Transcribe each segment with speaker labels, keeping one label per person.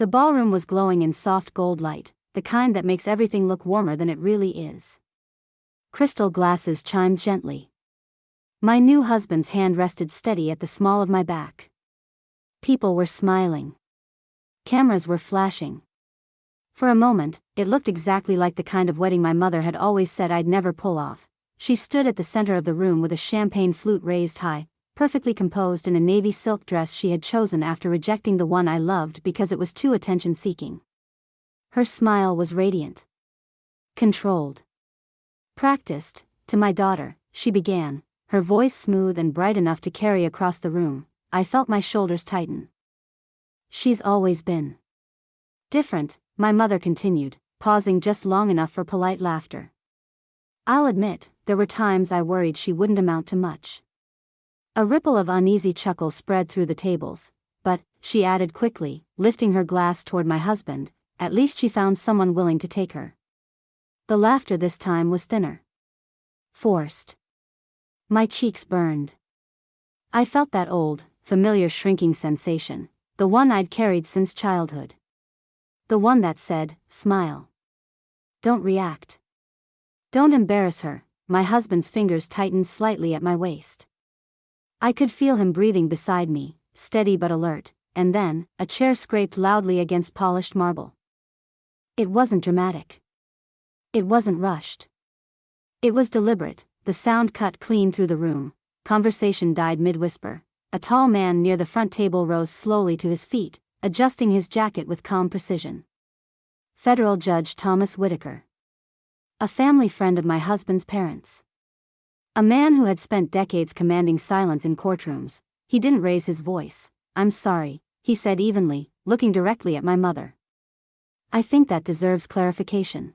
Speaker 1: The ballroom was glowing in soft gold light, the kind that makes everything look warmer than it really is. Crystal glasses chimed gently. My new husband's hand rested steady at the small of my back. People were smiling. Cameras were flashing. For a moment, it looked exactly like the kind of wedding my mother had always said I'd never pull off. She stood at the center of the room with a champagne flute raised high, perfectly composed in a navy silk dress she had chosen after rejecting the one I loved because it was too attention-seeking. Her smile was radiant. Controlled. Practiced. To my daughter, she began, her voice smooth and bright enough to carry across the room. I felt my shoulders tighten. She's always been different, my mother continued, pausing just long enough for polite laughter. I'll admit, there were times I worried she wouldn't amount to much. A ripple of uneasy chuckles spread through the tables, but, she added quickly, lifting her glass toward my husband, at least she found someone willing to take her. The laughter this time was thinner. Forced. My cheeks burned. I felt that old, familiar shrinking sensation, the one I'd carried since childhood. The one that said, smile. Don't react. Don't embarrass her. My husband's fingers tightened slightly at my waist. I could feel him breathing beside me, steady but alert, and then, a chair scraped loudly against polished marble. It wasn't dramatic. It wasn't rushed. It was deliberate. The sound cut clean through the room. Conversation died mid-whisper. A tall man near the front table rose slowly to his feet, adjusting his jacket with calm precision. Federal Judge Thomas Whitaker. A family friend of my husband's parents. A man who had spent decades commanding silence in courtrooms. He didn't raise his voice. I'm sorry, he said evenly, looking directly at my mother. I think that deserves clarification.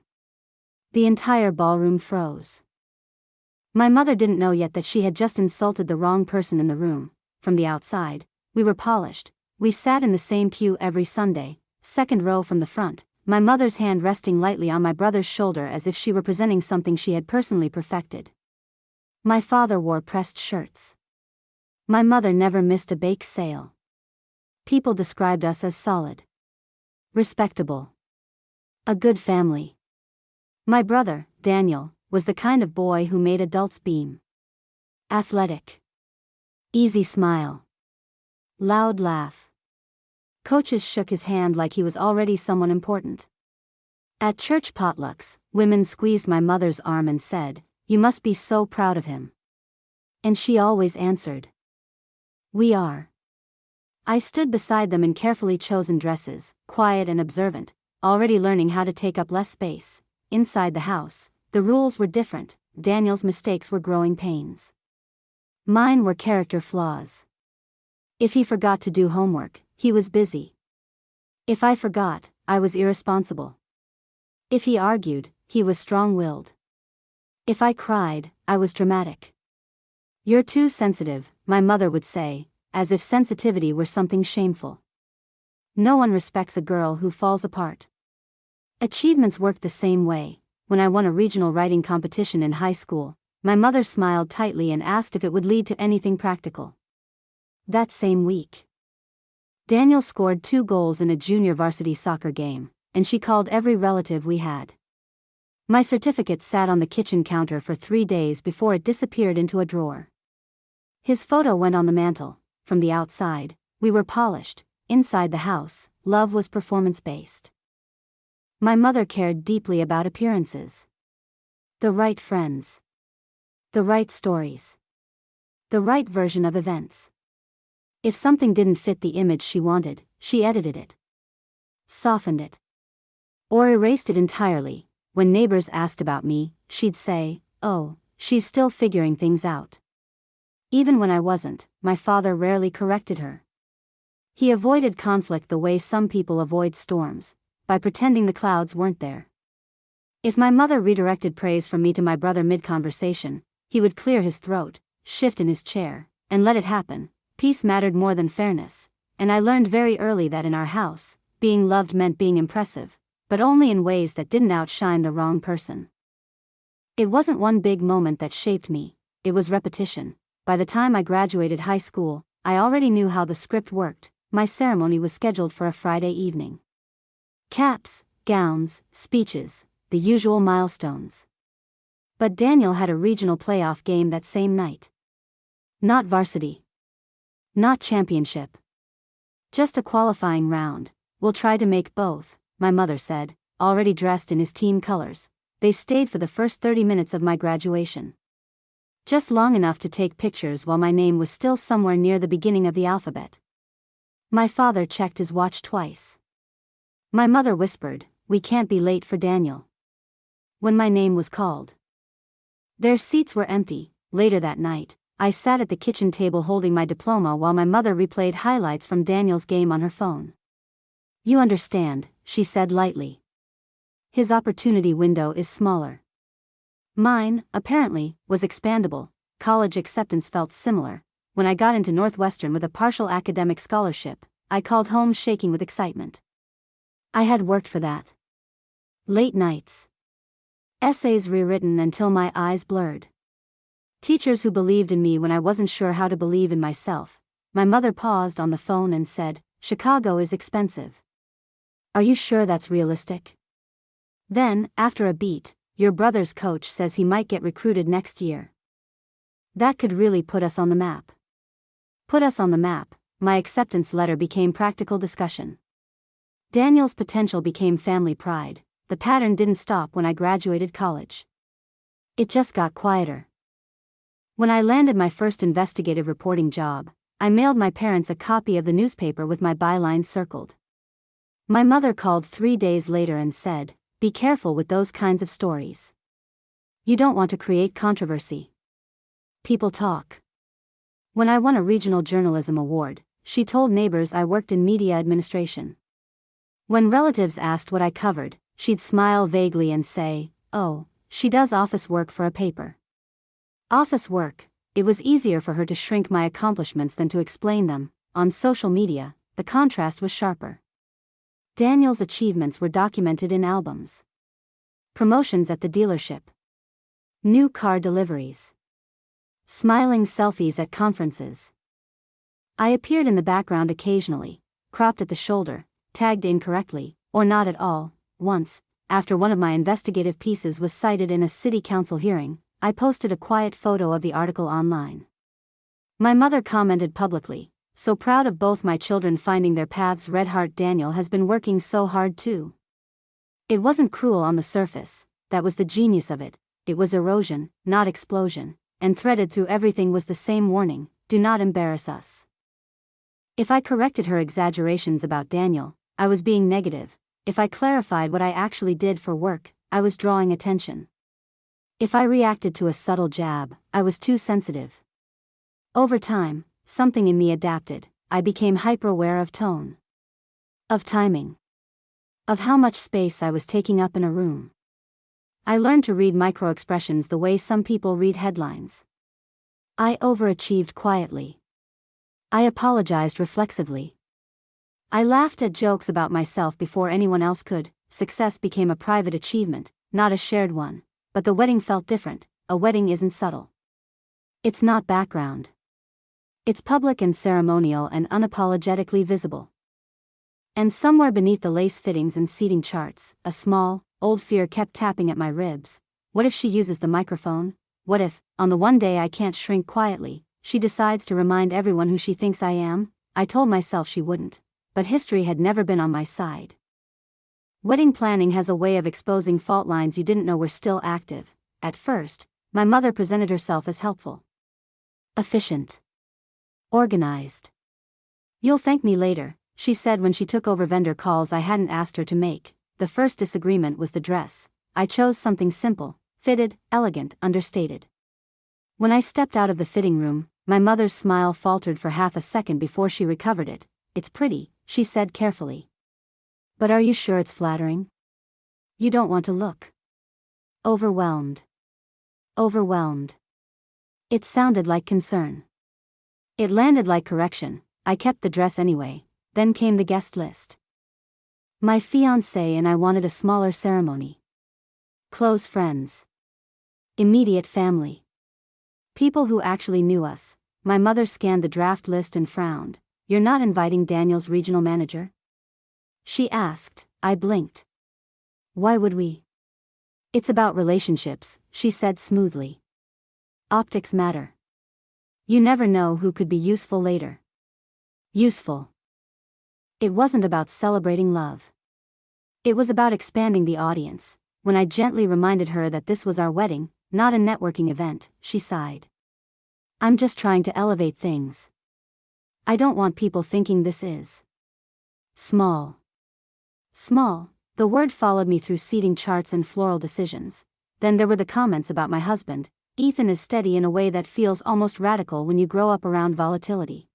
Speaker 1: The entire ballroom froze. My mother didn't know yet that she had just insulted the wrong person in the room. From the outside, we were polished. We sat in the same pew every Sunday, second row from the front, my mother's hand resting lightly on my brother's shoulder as if she were presenting something she had personally perfected. My father wore pressed shirts. My mother never missed a bake sale. People described us as solid. Respectable. A good family. My brother, Daniel, was the kind of boy who made adults beam. Athletic. Easy smile. Loud laugh. Coaches shook his hand like he was already someone important. At church potlucks, women squeezed my mother's arm and said, "You must be so proud of him." And she always answered, "We are." I stood beside them in carefully chosen dresses, quiet and observant, already learning how to take up less space. Inside the house, the rules were different. Daniel's mistakes were growing pains. Mine were character flaws. If he forgot to do homework, he was busy. If I forgot, I was irresponsible. If he argued, he was strong-willed. If I cried, I was dramatic. "You're too sensitive," my mother would say, as if sensitivity were something shameful. No one respects a girl who falls apart. Achievements worked the same way. When I won a regional writing competition in high school, my mother smiled tightly and asked if it would lead to anything practical. That same week, Daniel scored 2 goals in a junior varsity soccer game, and she called every relative we had. My certificate sat on the kitchen counter for 3 days before it disappeared into a drawer. His photo went on the mantel. From the outside, we were polished. Inside the house, love was performance-based. My mother cared deeply about appearances. The right friends. The right stories. The right version of events. If something didn't fit the image she wanted, she edited it. Softened it. Or erased it entirely. When neighbors asked about me, she'd say, "Oh, she's still figuring things out." Even when I wasn't, my father rarely corrected her. He avoided conflict the way some people avoid storms, by pretending the clouds weren't there. If my mother redirected praise from me to my brother mid-conversation, he would clear his throat, shift in his chair, and let it happen. Peace mattered more than fairness, and I learned very early that in our house, being loved meant being impressive, but only in ways that didn't outshine the wrong person. It wasn't one big moment that shaped me, it was repetition. By the time I graduated high school, I already knew how the script worked. My ceremony was scheduled for a Friday evening. Caps, gowns, speeches, the usual milestones. But Daniel had a regional playoff game that same night. Not varsity. Not championship. Just a qualifying round. We'll try to make both, my mother said, already dressed in his team colors. They stayed for the first 30 minutes of my graduation. Just long enough to take pictures while my name was still somewhere near the beginning of the alphabet. My father checked his watch twice. My mother whispered, "We can't be late for Daniel." When my name was called. Their seats were empty. Later that night, I sat at the kitchen table holding my diploma while my mother replayed highlights from Daniel's game on her phone. "You understand," she said lightly. "His opportunity window is smaller. Mine, apparently, was expandable." College acceptance felt similar. When I got into Northwestern with a partial academic scholarship, I called home shaking with excitement. I had worked for that. Late nights. Essays rewritten until my eyes blurred. Teachers who believed in me when I wasn't sure how to believe in myself. My mother paused on the phone and said, "Chicago is expensive. Are you sure that's realistic?" Then, after a beat, "Your brother's coach says he might get recruited next year." That could really put us on the map. Put us on the map. My acceptance letter became practical discussion. Daniel's potential became family pride. The pattern didn't stop when I graduated college. It just got quieter. When I landed my first investigative reporting job, I mailed my parents a copy of the newspaper with my byline circled. My mother called 3 days later and said, "Be careful with those kinds of stories. You don't want to create controversy. People talk." When I won a regional journalism award, she told neighbors I worked in media administration. When relatives asked what I covered, she'd smile vaguely and say, "Oh, she does office work for a paper." Office work. It was easier for her to shrink my accomplishments than to explain them. On social media, the contrast was sharper. Daniel's achievements were documented in albums. Promotions at the dealership. New car deliveries. Smiling selfies at conferences. I appeared in the background occasionally, cropped at the shoulder, tagged incorrectly, or not at all. Once, after one of my investigative pieces was cited in a city council hearing, I posted a quiet photo of the article online. My mother commented publicly, "So proud of both my children finding their paths. Red Heart Daniel has been working so hard too." It wasn't cruel on the surface, that was the genius of it. It was erosion, not explosion, and threaded through everything was the same warning: do not embarrass us. If I corrected her exaggerations about Daniel, I was being negative. If I clarified what I actually did for work, I was drawing attention. If I reacted to a subtle jab, I was too sensitive. Over time, something in me adapted. I became hyper-aware of tone. Of timing. Of how much space I was taking up in a room. I learned to read micro-expressions the way some people read headlines. I overachieved quietly. I apologized reflexively. I laughed at jokes about myself before anyone else could. Success became a private achievement, not a shared one. But the wedding felt different. A wedding isn't subtle. It's not background. It's public and ceremonial and unapologetically visible. And somewhere beneath the lace fittings and seating charts, a small, old fear kept tapping at my ribs. What if she uses the microphone? What if, on the one day I can't shrink quietly, she decides to remind everyone who she thinks I am? I told myself she wouldn't. But history had never been on my side. Wedding planning has a way of exposing fault lines you didn't know were still active. At first, my mother presented herself as helpful. Efficient. Organized. "You'll thank me later," she said when she took over vendor calls I hadn't asked her to make. The first disagreement was the dress. I chose something simple, fitted, elegant, understated. When I stepped out of the fitting room, my mother's smile faltered for half a second before she recovered it. "It's pretty," she said carefully. "But are you sure it's flattering? You don't want to look overwhelmed." Overwhelmed. It sounded like concern. It landed like correction. I kept the dress anyway. Then came the guest list. My fiancé and I wanted a smaller ceremony. Close friends. Immediate family. People who actually knew us. My mother scanned the draft list and frowned. "You're not inviting Daniel's regional manager?" she asked. I blinked. Why would we? It's about relationships, she said smoothly. Optics matter. You never know who could be useful later. Useful. It wasn't about celebrating love. It was about expanding the audience. When I gently reminded her that this was our wedding, not a networking event, she sighed. I'm just trying to elevate things. I don't want people thinking this is small. Small. The word followed me through seating charts and floral decisions. Then there were the comments about my husband. Ethan is steady in a way that feels almost radical when you grow up around volatility.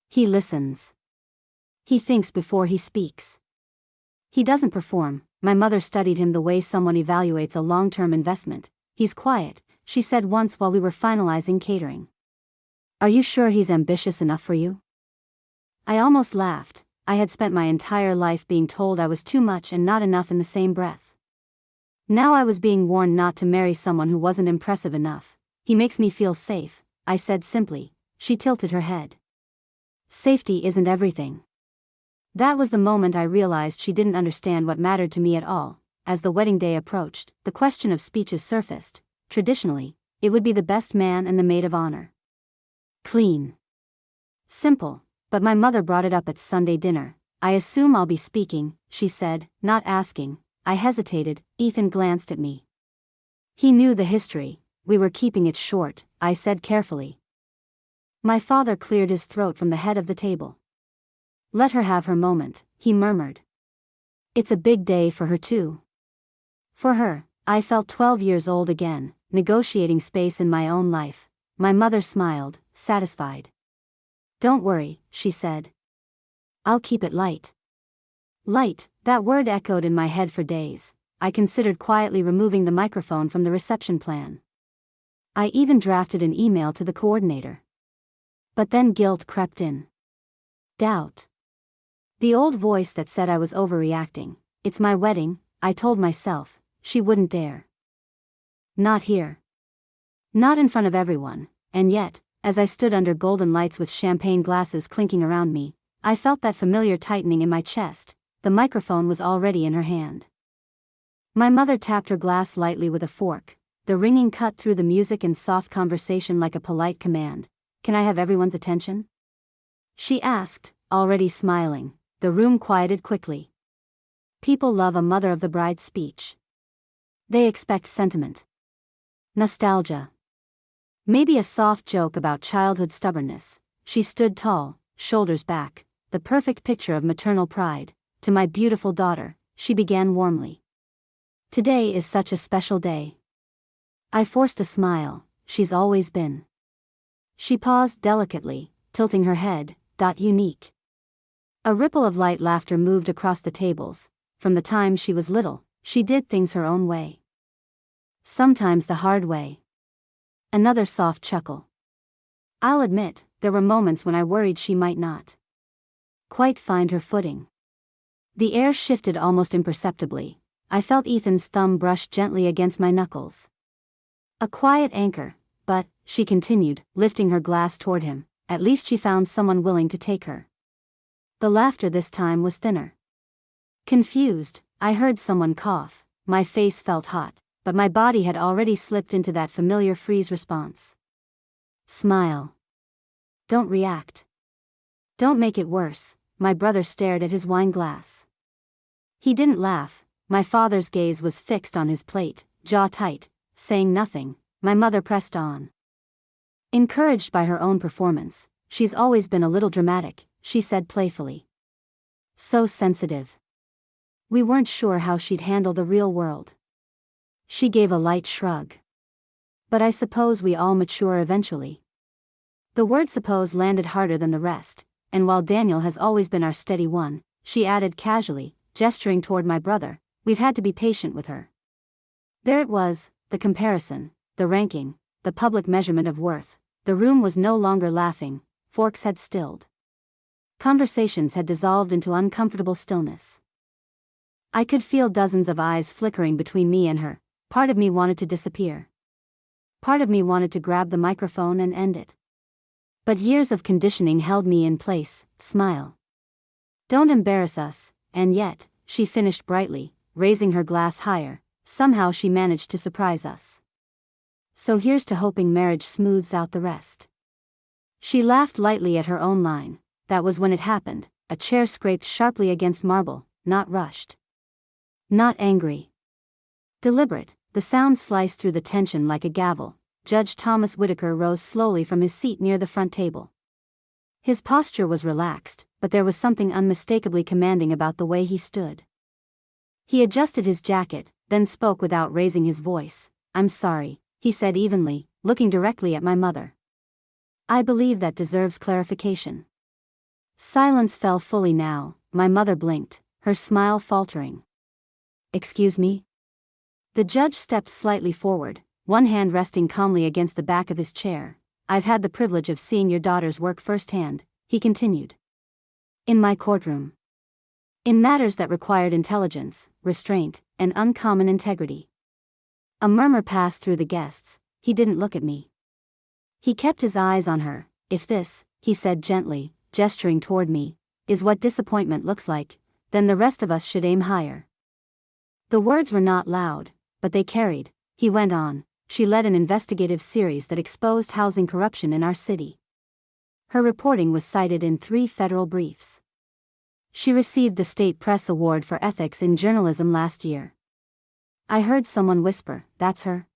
Speaker 1: He listens. He thinks before he speaks. He doesn't perform. My mother studied him the way someone evaluates a long-term investment. He's quiet, she said once while we were finalizing catering. Are you sure he's ambitious enough for you? I almost laughed. I had spent my entire life being told I was too much and not enough in the same breath. Now I was being warned not to marry someone who wasn't impressive enough. He makes me feel safe, I said simply. She tilted her head. Safety isn't everything. That was the moment I realized she didn't understand what mattered to me at all. As the wedding day approached, the question of speeches surfaced. Traditionally, it would be the best man and the maid of honor. Clean. Simple. But my mother brought it up at Sunday dinner. I assume I'll be speaking, she said, not asking. I hesitated. Ethan glanced at me. He knew the history. We were keeping it short, I said carefully. My father cleared his throat from the head of the table. Let her have her moment, he murmured. It's a big day for her too. For her, I felt 12 years old again, negotiating space in my own life. My mother smiled, satisfied. Don't worry, she said. I'll keep it light. Light, that word echoed in my head for days. I considered quietly removing the microphone from the reception plan. I even drafted an email to the coordinator. But then guilt crept in. Doubt. The old voice that said I was overreacting. It's my wedding, I told myself. She wouldn't dare. Not here. Not in front of everyone, and yet, as I stood under golden lights with champagne glasses clinking around me, I felt that familiar tightening in my chest. The microphone was already in her hand. My mother tapped her glass lightly with a fork. The ringing cut through the music and soft conversation like a polite command. Can I have everyone's attention? She asked, already smiling. The room quieted quickly. People love a mother of the bride speech. They expect sentiment. Nostalgia. Maybe a soft joke about childhood stubbornness. She stood tall, shoulders back, the perfect picture of maternal pride. To my beautiful daughter, she began warmly. Today is such a special day. I forced a smile. She's always been. She paused delicately, tilting her head. Unique. A ripple of light laughter moved across the tables. From the time she was little, she did things her own way. Sometimes the hard way. Another soft chuckle. I'll admit, there were moments when I worried she might not quite find her footing. The air shifted almost imperceptibly. I felt Ethan's thumb brush gently against my knuckles. A quiet anchor, but, she continued, lifting her glass toward him, at least she found someone willing to take her. The laughter this time was thinner. Confused, I heard someone cough. My face felt hot, but my body had already slipped into that familiar freeze response. Smile. Don't react. Don't make it worse. My brother stared at his wine glass. He didn't laugh. My father's gaze was fixed on his plate, jaw tight, saying nothing. My mother pressed on. Encouraged by her own performance, she's always been a little dramatic, she said playfully. So sensitive. We weren't sure how she'd handle the real world. She gave a light shrug. But I suppose we all mature eventually. The word suppose landed harder than the rest, and while Daniel has always been our steady one, she added casually, gesturing toward my brother, we've had to be patient with her. There it was, the comparison, the ranking, the public measurement of worth. The room was no longer laughing, forks had stilled. Conversations had dissolved into uncomfortable stillness. I could feel dozens of eyes flickering between me and her. Part of me wanted to disappear. Part of me wanted to grab the microphone and end it. But years of conditioning held me in place. Smile. Don't embarrass us, and yet, she finished brightly, raising her glass higher. Somehow she managed to surprise us. So here's to hoping marriage smooths out the rest. She laughed lightly at her own line. That was when it happened. A chair scraped sharply against marble, not rushed. Not angry. Deliberate. The sound sliced through the tension like a gavel. Judge Thomas Whitaker rose slowly from his seat near the front table. His posture was relaxed, but there was something unmistakably commanding about the way he stood. He adjusted his jacket, then spoke without raising his voice. "I'm sorry," he said evenly, looking directly at my mother. "I believe that deserves clarification." Silence fell fully now. My mother blinked, her smile faltering. "Excuse me?" The judge stepped slightly forward, one hand resting calmly against the back of his chair. "I've had the privilege of seeing your daughter's work firsthand," he continued. "In my courtroom. In matters that required intelligence, restraint, and uncommon integrity." A murmur passed through the guests. He didn't look at me. He kept his eyes on her. "If this," he said gently, gesturing toward me, "is what disappointment looks like, then the rest of us should aim higher." The words were not loud, but they carried. He went on. "She led an investigative series that exposed housing corruption in our city. Her reporting was cited in 3 federal briefs. She received the State Press Award for Ethics in Journalism last year." I heard someone whisper, "That's her?"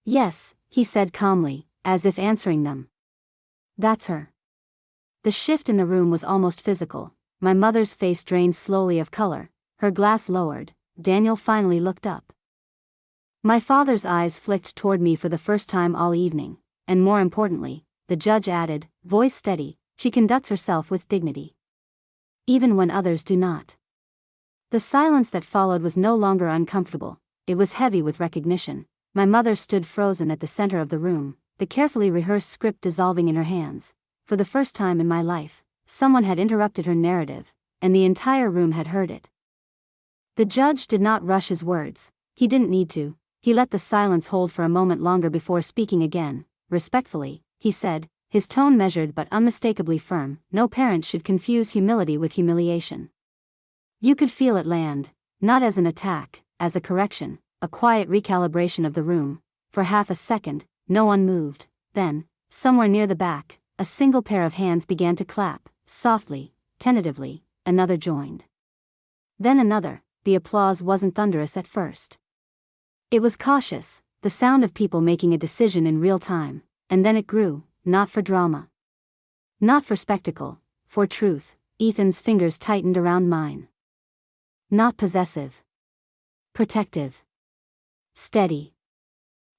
Speaker 1: "Yes," he said calmly, as if answering them. "That's her." The shift in the room was almost physical. My mother's face drained slowly of color, her glass lowered. Daniel finally looked up. My father's eyes flicked toward me for the first time all evening, and more importantly, the judge added, voice steady, "She conducts herself with dignity. Even when others do not." The silence that followed was no longer uncomfortable, it was heavy with recognition. My mother stood frozen at the center of the room, the carefully rehearsed script dissolving in her hands. For the first time in my life, someone had interrupted her narrative, and the entire room had heard it. The judge did not rush his words. He didn't need to. He let the silence hold for a moment longer before speaking again. "Respectfully," he said, his tone measured but unmistakably firm, "no parent should confuse humility with humiliation." You could feel it land, not as an attack, as a correction, a quiet recalibration of the room. For half a second, no one moved. Then, somewhere near the back, a single pair of hands began to clap, softly, tentatively. Another joined. Then another. The applause wasn't thunderous at first. It was cautious, the sound of people making a decision in real time, and then it grew, not for drama. Not for spectacle, for truth. Ethan's fingers tightened around mine. Not possessive. Protective. Steady.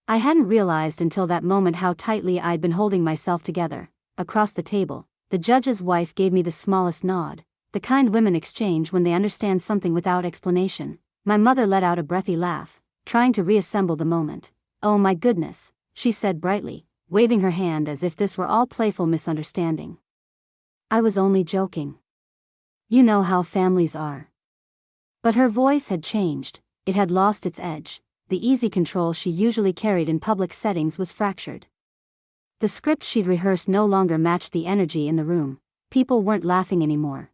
Speaker 1: I hadn't realized until that moment how tightly I'd been holding myself together. Across the table, the judge's wife gave me the smallest nod, the kind women exchange when they understand something without explanation. My mother let out a breathy laugh, trying to reassemble the moment. "Oh my goodness," she said brightly, waving her hand as if this were all playful misunderstanding. "I was only joking. You know how families are." But her voice had changed, it had lost its edge. The easy control she usually carried in public settings was fractured. The script she'd rehearsed no longer matched the energy in the room. People weren't laughing anymore.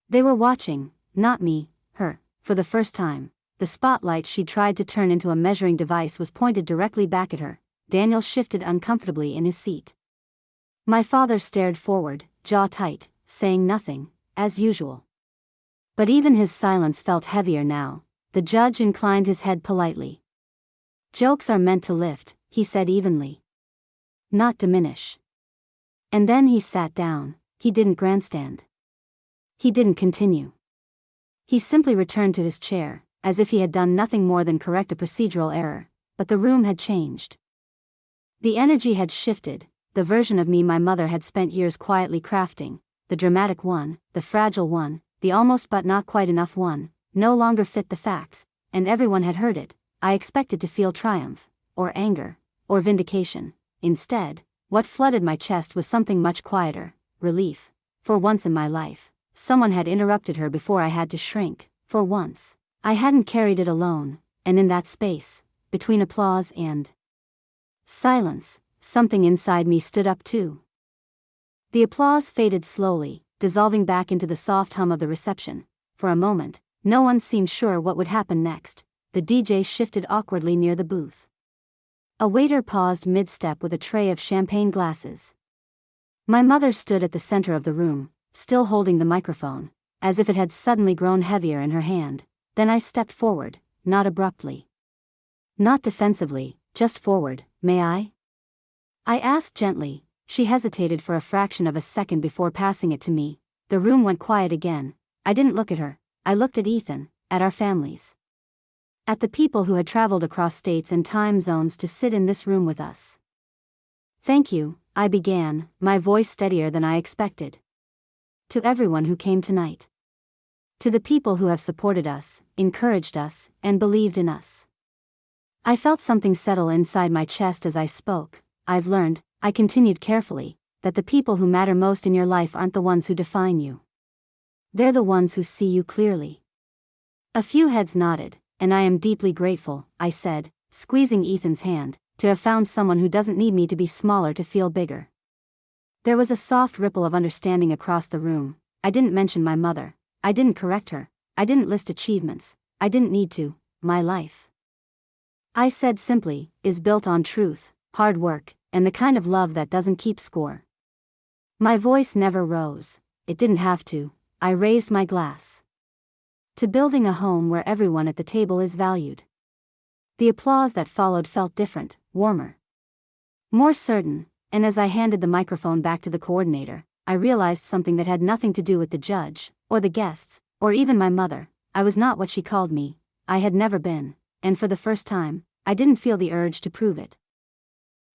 Speaker 1: They were watching, not me, her. For the first time, the spotlight she'd tried to turn into a measuring device was pointed directly back at her. Daniel shifted uncomfortably in his seat. My father stared forward, jaw tight, saying nothing, as usual. But even his silence felt heavier now. The judge inclined his head politely. "Jokes are meant to lift," he said evenly. "Not diminish." And then he sat down. He didn't grandstand. He didn't continue. He simply returned to his chair, as if he had done nothing more than correct a procedural error. But the room had changed. The energy had shifted, the version of me my mother had spent years quietly crafting, the dramatic one, the fragile one, the almost but not quite enough one, no longer fit the facts, and everyone had heard it. I expected to feel triumph, or anger, or vindication. Instead, what flooded my chest was something much quieter, relief. For once in my life, someone had interrupted her before I had to shrink. For once, I hadn't carried it alone, and in that space, between applause and silence, something inside me stood up too. The applause faded slowly, dissolving back into the soft hum of the reception. For a moment, No one seemed sure what would happen next. The DJ shifted awkwardly near the booth. A waiter paused mid-step with a tray of champagne glasses. My mother stood at the center of the room, still holding the microphone, as if it had suddenly grown heavier in her hand. Then I stepped forward, not abruptly. Not defensively, just forward. "May I?" I asked gently. She hesitated for a fraction of a second before passing it to me. The room went quiet again. I didn't look at her. I looked at Ethan, at our families. At the people who had traveled across states and time zones to sit in this room with us. "Thank you," I began, my voice steadier than I expected. "To everyone who came tonight. To the people who have supported us, encouraged us, and believed in us." I felt something settle inside my chest as I spoke. "I've learned," I continued carefully, "that the people who matter most in your life aren't the ones who define you. They're the ones who see you clearly." A few heads nodded, and I am deeply grateful, I said, squeezing Ethan's hand, to have found someone who doesn't need me to be smaller to feel bigger. There was a soft ripple of understanding across the room. I didn't mention my mother. I didn't correct her. I didn't list achievements. I didn't need to. My life, I said simply, is built on truth, hard work, and the kind of love that doesn't keep score. My voice never rose. It didn't have to. I raised my glass. To building a home where everyone at the table is valued. The applause that followed felt different, warmer, more certain, and as I handed the microphone back to the coordinator, I realized something that had nothing to do with the judge, or the guests, or even my mother. I was not what she called me. I had never been, and for the first time, I didn't feel the urge to prove it.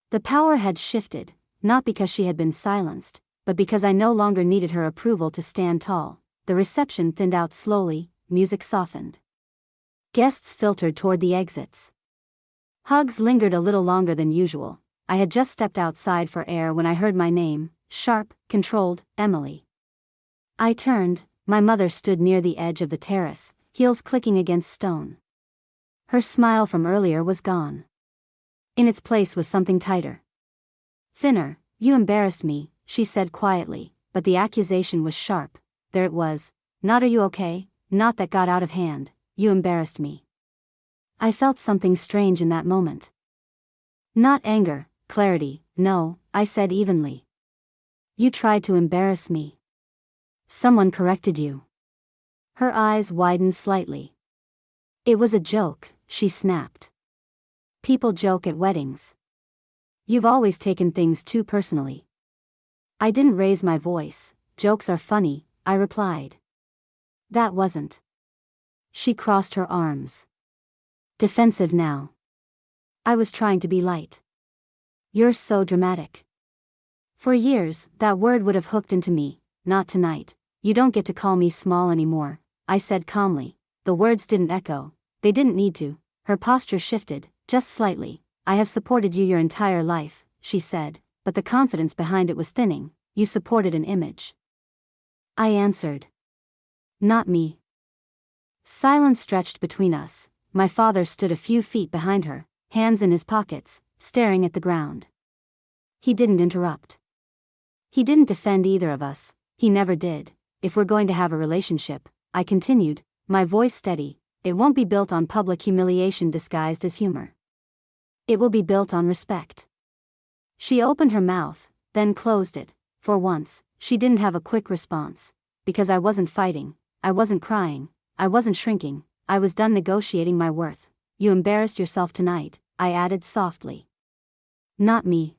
Speaker 1: The power had shifted, not because she had been silenced, but because I no longer needed her approval to stand tall. The reception thinned out slowly, music softened. Guests filtered toward the exits. Hugs lingered a little longer than usual. I had just stepped outside for air when I heard my name, sharp, controlled, "Emily." I turned. My mother stood near the edge of the terrace, heels clicking against stone. Her smile from earlier was gone. In its place was something tighter. Thinner. "You embarrassed me," she said quietly, but the accusation was sharp. There it was. Not "Are you okay?" Not "That got out of hand." "You embarrassed me." I felt something strange in that moment. Not anger, clarity. "No," I said evenly. "You tried to embarrass me. Someone corrected you." Her eyes widened slightly. "It was a joke," she snapped. "People joke at weddings. You've always taken things too personally." I didn't raise my voice. "Jokes are funny," I replied. "That wasn't." She crossed her arms. Defensive now. "I was trying to be light." "You're so dramatic." For years, that word would have hooked into me. "Not tonight. You don't get to call me small anymore," I said calmly. The words didn't echo. They didn't need to. Her posture shifted, just slightly. "I have supported you your entire life," she said, but the confidence behind it was thinning. "You supported an image." I answered. "Not me." Silence stretched between us. My father stood a few feet behind her, hands in his pockets, staring at the ground. He didn't interrupt. He didn't defend either of us. He never did. "If we're going to have a relationship," I continued, my voice steady, "it won't be built on public humiliation disguised as humor. It will be built on respect." She opened her mouth, then closed it. For once, she didn't have a quick response. Because I wasn't fighting. I wasn't crying. I wasn't shrinking. I was done negotiating my worth. "You embarrassed yourself tonight," I added softly. "Not me."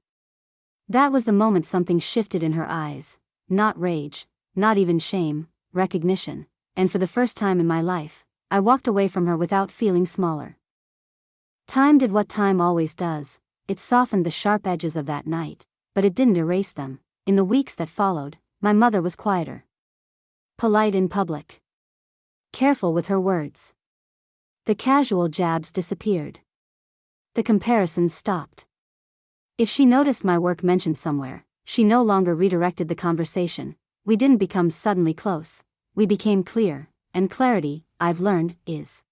Speaker 1: That was the moment something shifted in her eyes. Not rage, not even shame, recognition. And for the first time in my life, I walked away from her without feeling smaller. Time did what time always does. It softened the sharp edges of that night, but it didn't erase them. In the weeks that followed, my mother was quieter. Polite in public. Careful with her words. The casual jabs disappeared. The comparisons stopped. If she noticed my work mentioned somewhere, she no longer redirected the conversation. We didn't become suddenly close. We became clear, and clarity, I've learned, is